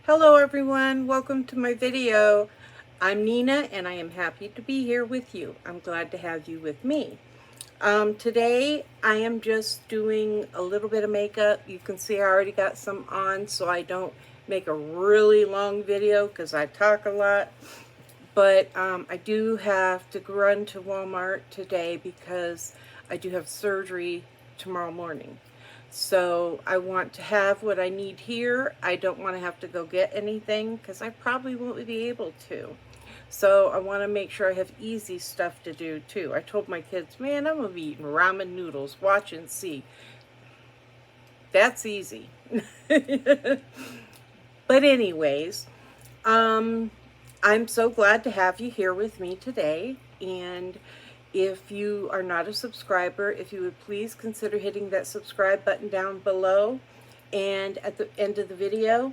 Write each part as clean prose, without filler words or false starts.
Hello everyone, welcome to my video. I'm Nina and I am happy to be here with you. I'm glad to have you with me. Today I am just doing a little bit of makeup. You can see I already got some on so I don't make a really long video because I talk a lot. But I do have to run to Walmart today because I do have surgery tomorrow morning. So I want to have what I need here. I don't want to have to go get anything because I probably won't be able to. So I want to make sure I have easy stuff to do too. I told my kids, man, I'm going to be eating ramen noodles. Watch and see. That's easy. But anyways, I'm so glad to have you here with me today. And if you are not a subscriber, if you would please consider hitting that subscribe button down below. And at the end of the video,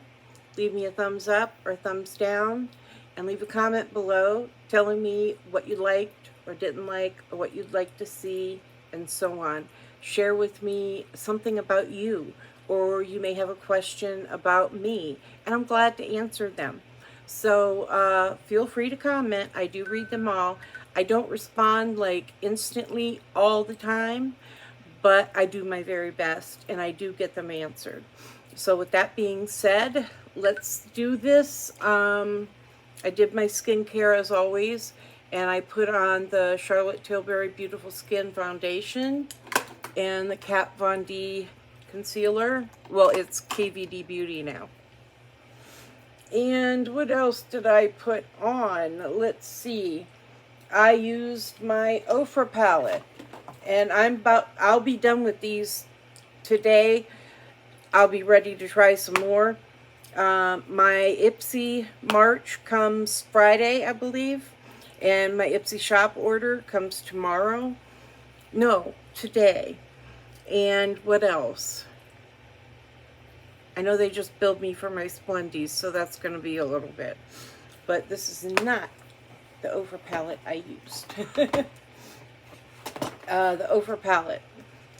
leave me a thumbs up or thumbs down. And leave a comment below telling me what you liked or didn't like, or what you'd like to see, and so on. Share with me something about you, or you may have a question about me, and I'm glad to answer them. So feel free to comment. I do read them all. I don't respond like instantly all the time, but I do my very best and I do get them answered. So with that being said, let's do this. I did my skincare as always, and I put on the Charlotte Tilbury Beautiful Skin Foundation and the Kat Von D concealer. Well, it's KVD Beauty now. And what else did I put on? Let's see. I used my Ofra palette, and I'll be done with these today. I'll be ready to try some more. My Ipsy March comes Friday, I believe, and my Ipsy shop order comes tomorrow. No, today. And what else? I know they just billed me for my Splendies, so that's going to be a little bit. But this is not the Ofra palette I used. The Ofra palette.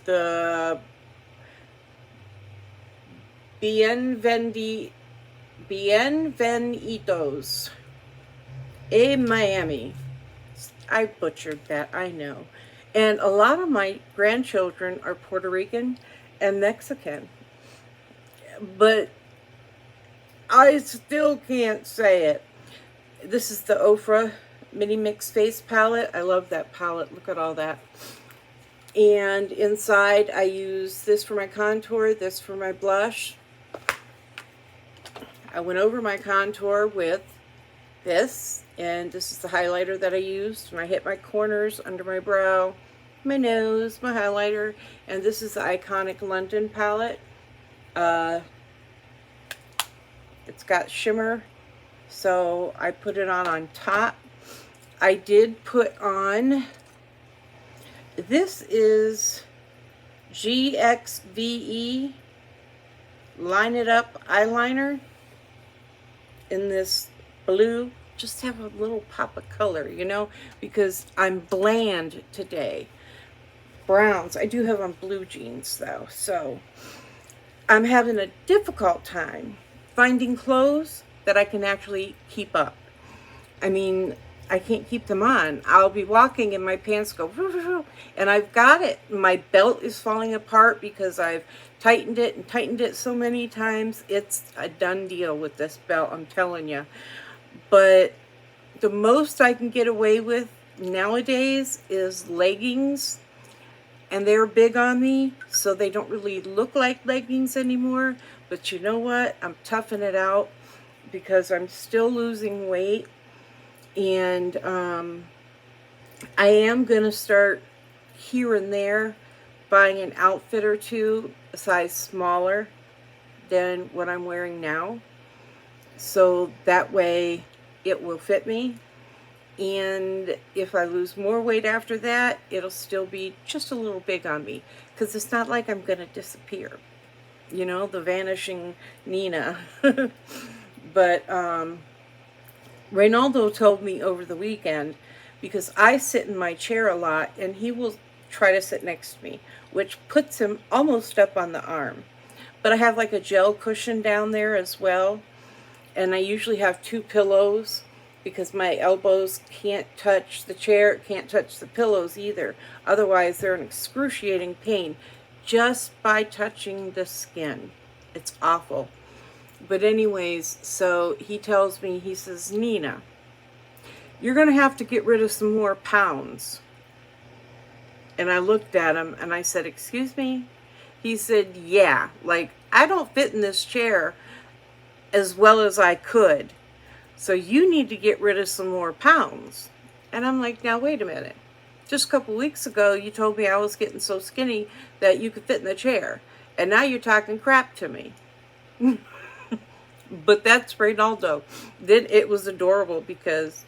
The Bienvenidos in Miami. I butchered that, I know. And a lot of my grandchildren are Puerto Rican and Mexican. But I still can't say it. This is the Ofra Mini Mix Face Palette. I love that palette. Look at all that. And inside I use this for my contour, this for my blush. I went over my contour with this, and this is the highlighter that I used. And I hit my corners under my brow, my nose, my highlighter. And this is the Iconic London palette. It's got shimmer, so I put it on top. I did put on, this is GXVE Line It Up eyeliner in this blue. Just have a little pop of color, you know, because I'm bland today. Browns. I do have on blue jeans though, so I'm having a difficult time finding clothes that I can actually keep up. I mean, I can't keep them on. I'll be walking and my pants go, and I've got it. My belt is falling apart because I've tightened it and tightened it so many times. It's a done deal with this belt, I'm telling you. But the most I can get away with nowadays is leggings. And they're big on me, so they don't really look like leggings anymore. But you know what? I'm toughing it out because I'm still losing weight. And I am going to start here and there buying an outfit or two a size smaller than what I'm wearing now. So that way it will fit me. And if I lose more weight after that, it'll still be just a little big on me. Because it's not like I'm going to disappear. You know, the vanishing Nina. But Reynaldo told me over the weekend, because I sit in my chair a lot, and he will try to sit next to me, which puts him almost up on the arm. But I have like a gel cushion down there as well. and I usually have 2 pillows because my elbows can't touch the chair, can't touch the pillows either. Otherwise, they're in excruciating pain just by touching the skin. It's awful. But anyways, so he tells me, he says, Nina, you're going to have to get rid of some more pounds. And I looked at him and I said, excuse me? He said, yeah, like I don't fit in this chair as well as I could. So you need to get rid of some more pounds. And I'm like, now wait a minute. Just a couple weeks ago, you told me I was getting so skinny that you could fit in the chair. And now you're talking crap to me. But that's Reynaldo. Then it was adorable because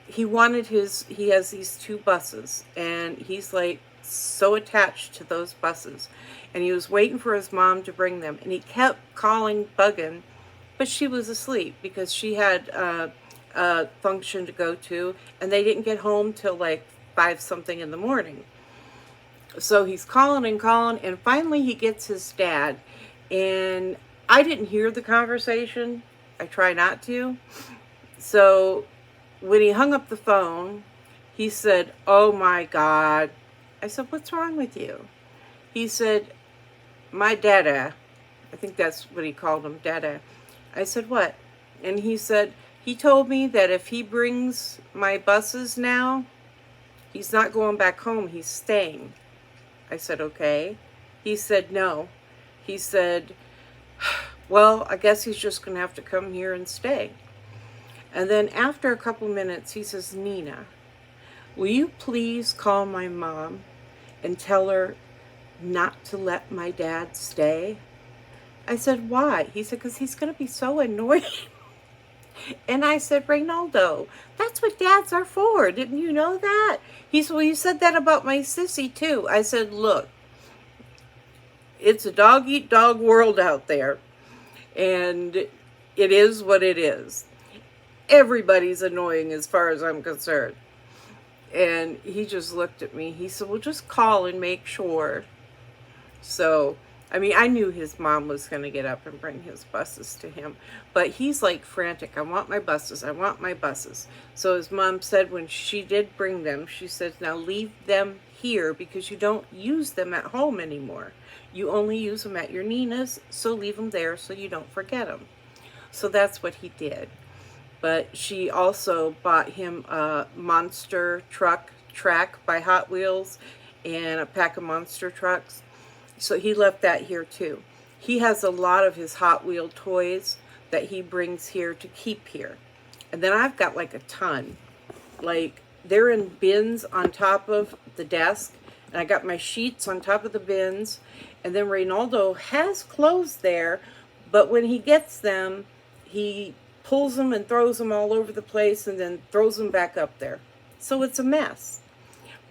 he has these 2 buses. And he's like so attached to those buses. And he was waiting for his mom to bring them. And he kept calling, bugging. But she was asleep because she had a function to go to, and they didn't get home till like 5 something in the morning. So he's calling and calling, and finally he gets his dad. And I didn't hear the conversation. I try not to. So when he hung up the phone, he said, oh my God. I said, what's wrong with you? He said, my dada. I think that's what he called him, dada. I said, what? And he said, he told me that if he brings my buses now, he's not going back home, he's staying. I said, okay. He said, no. He said, well, I guess he's just going to have to come here and stay. And then after a couple minutes, he says, Nina, will you please call my mom and tell her not to let my dad stay? I said, why? He said, because he's going to be so annoying. And I said, Reynaldo, that's what dads are for. Didn't you know that? He said, well, you said that about my sissy too. I said, look, it's a dog-eat-dog world out there. And it is what it is. Everybody's annoying as far as I'm concerned. And he just looked at me. He said, well, just call and make sure. So I mean, I knew his mom was going to get up and bring his buses to him. But he's like frantic. I want my buses. I want my buses. So his mom said when she did bring them, she said, now leave them here because you don't use them at home anymore. You only use them at your Nina's, so leave them there so you don't forget them. So that's what he did. But she also bought him a monster track by Hot Wheels and a pack of monster trucks. So he left that here too. He has a lot of his Hot Wheel toys that he brings here to keep here. And then I've got like a ton. Like they're in bins on top of the desk. And I got my sheets on top of the bins. And then Reynaldo has clothes there. But when he gets them, he pulls them and throws them all over the place and then throws them back up there. So it's a mess.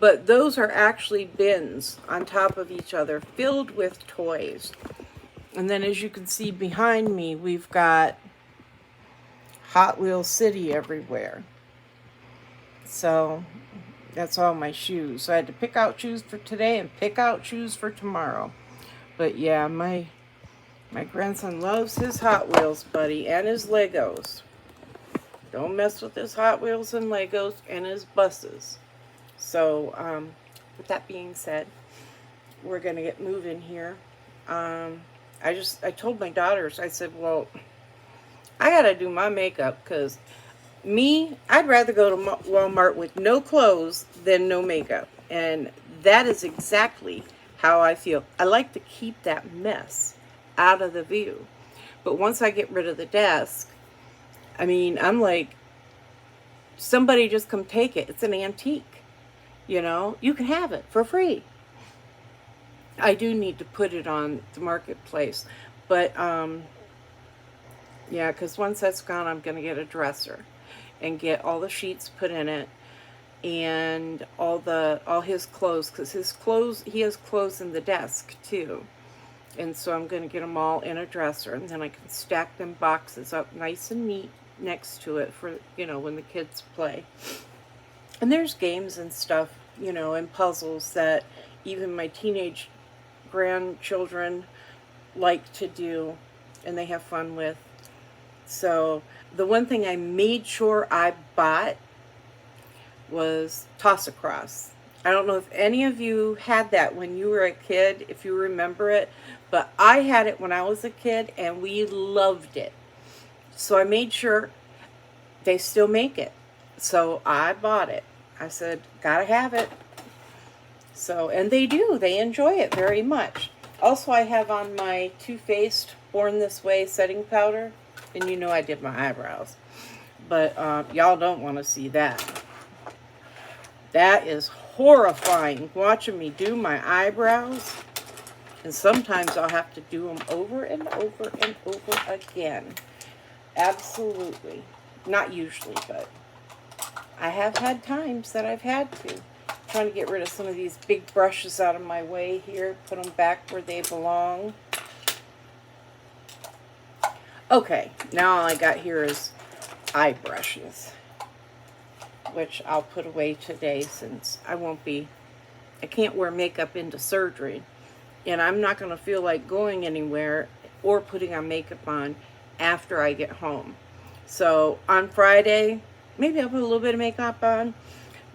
But those are actually bins on top of each other filled with toys. And then as you can see behind me, we've got Hot Wheels City everywhere. So that's all my shoes. So I had to pick out shoes for today and pick out shoes for tomorrow. But yeah, my grandson loves his Hot Wheels, buddy, and his Legos. Don't mess with his Hot Wheels and Legos and his buses. So, with that being said, we're going to get moving here. I told my daughters, I said, well, I got to do my makeup because I'd rather go to Walmart with no clothes than no makeup. And that is exactly how I feel. I like to keep that mess out of the view. But once I get rid of the desk, I mean, I'm like, somebody just come take it. It's an antique. You know, you can have it for free. I do need to put it on the marketplace. But, yeah, because once that's gone, I'm going to get a dresser and get all the sheets put in it and all his clothes. Because he has clothes in the desk, too. And so I'm going to get them all in a dresser. And then I can stack them boxes up nice and neat next to it for, you know, when the kids play. And there's games and stuff, you know, and puzzles that even my teenage grandchildren like to do and they have fun with. So the one thing I made sure I bought was Toss Across. I don't know if any of you had that when you were a kid, if you remember it, but I had it when I was a kid and we loved it. So I made sure they still make it. So I bought it. I said, gotta have it. So, and they do. They enjoy it very much. Also, I have on my Too Faced Born This Way setting powder. And you know I did my eyebrows. But y'all don't want to see that. That is horrifying, watching me do my eyebrows. And sometimes I'll have to do them over and over and over again. Absolutely. Not usually, but I have had times that I've had to. I'm trying to get rid of some of these big brushes out of my way here. Put them back where they belong. Okay, now all I got here is eye brushes, which I'll put away today since I can't wear makeup into surgery. And I'm not going to feel like going anywhere or putting on makeup on after I get home. So on Friday, maybe I'll put a little bit of makeup on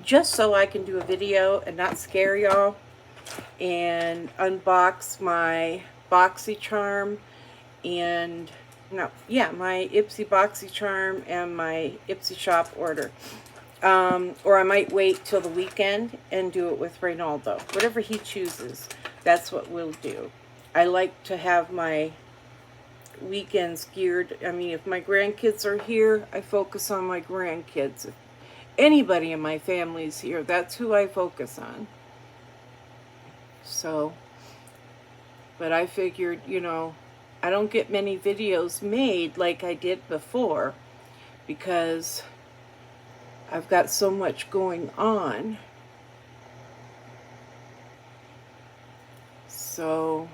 just so I can do a video and not scare y'all and unbox my BoxyCharm and my Ipsy BoxyCharm and my Ipsy shop order. Or I might wait till the weekend and do it with Reynaldo. Whatever he chooses, that's what we'll do. I like to have my weekends geared. I mean, if my grandkids are here, I focus on my grandkids. If anybody in my family's here, that's who I focus on. So, but I figured, you know, I don't get many videos made like I did before because I've got so much going on. So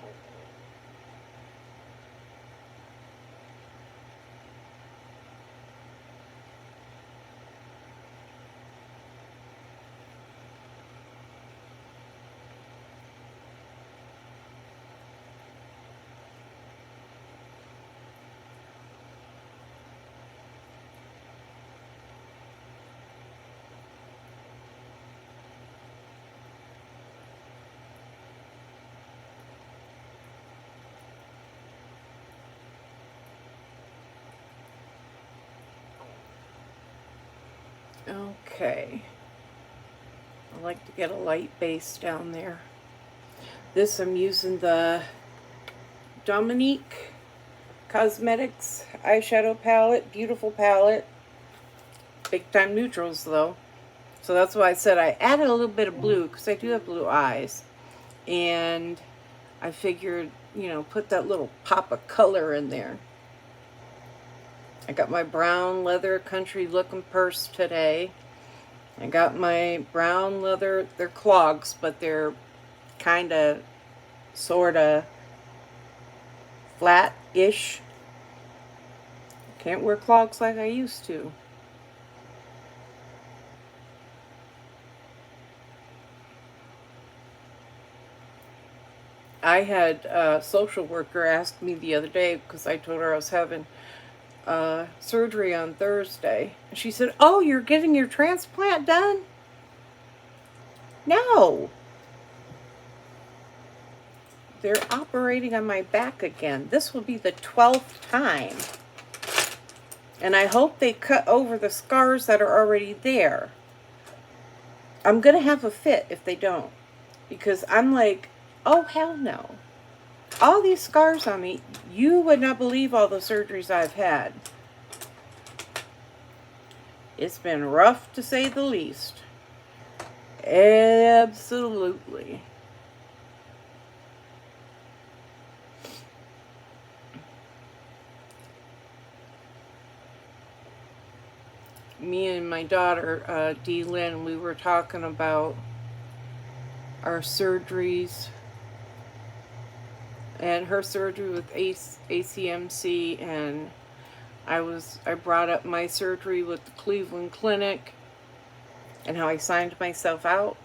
okay. I like to get a light base down there. This I'm using the Dominique Cosmetics eyeshadow palette. Beautiful palette. Big time neutrals though. So that's why I said I added a little bit of blue because I do have blue eyes. And I figured, you know, put that little pop of color in there. I got my brown leather country looking purse today. I got my brown leather, they're clogs, but they're kind of, sort of flat-ish. Can't wear clogs like I used to. I had a social worker ask me the other day because I told her I was having surgery on Thursday. She said, "Oh, you're getting your transplant done?" No. They're operating on my back again. This will be the 12th time. And I hope they cut over the scars that are already there. I'm going to have a fit if they don't. Because I'm like, oh, hell no. All these scars on me, you would not believe all the surgeries I've had. It's been rough to say the least. Absolutely. Me and my daughter, Dee Lynn, we were talking about our surgeries and her surgery with ACMC, and I brought up my surgery with the Cleveland Clinic and how I signed myself out.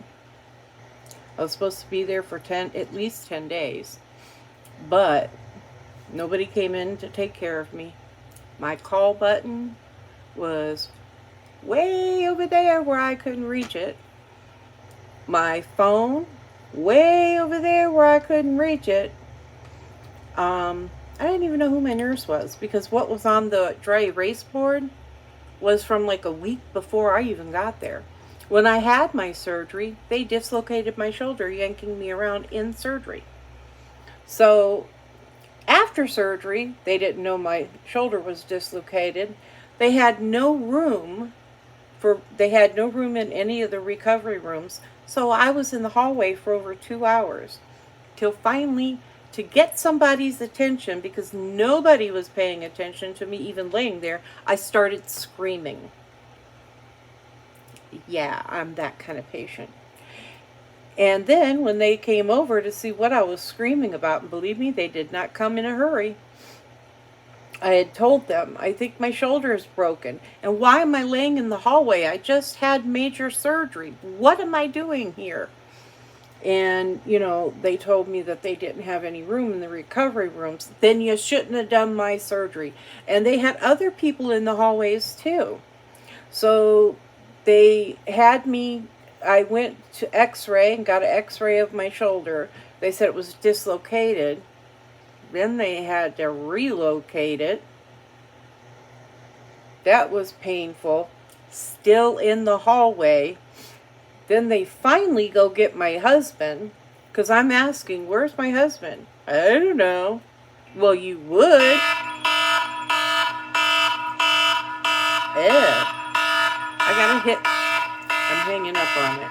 I was supposed to be there for at least 10 days, but nobody came in to take care of me. My call button was way over there where I couldn't reach it. My phone, way over there where I couldn't reach it. I didn't even know who my nurse was because what was on the dry erase board was from like a week before I even got there. When I had my surgery, they dislocated my shoulder, yanking me around in surgery. So after surgery, they didn't know my shoulder was dislocated. They had no room in any of the recovery rooms. So I was in the hallway for over 2 hours till finally, to get somebody's attention, because nobody was paying attention to me even laying there, I started screaming. Yeah, I'm that kind of patient. And then when they came over to see what I was screaming about, and believe me, they did not come in a hurry. I had told them, I think my shoulder is broken. And why am I laying in the hallway? I just had major surgery. What am I doing here? And, they told me that they didn't have any room in the recovery rooms. Then you shouldn't have done my surgery. And they had other people in the hallways too. So they had me, I went to x-ray and got an x-ray of my shoulder. They said it was dislocated. Then they had to relocate it. That was painful. Still in the hallway. Then they finally go get my husband, because I'm asking, where's my husband? I don't know. Well, you would. Yeah. I gotta hit. I'm hanging up on it.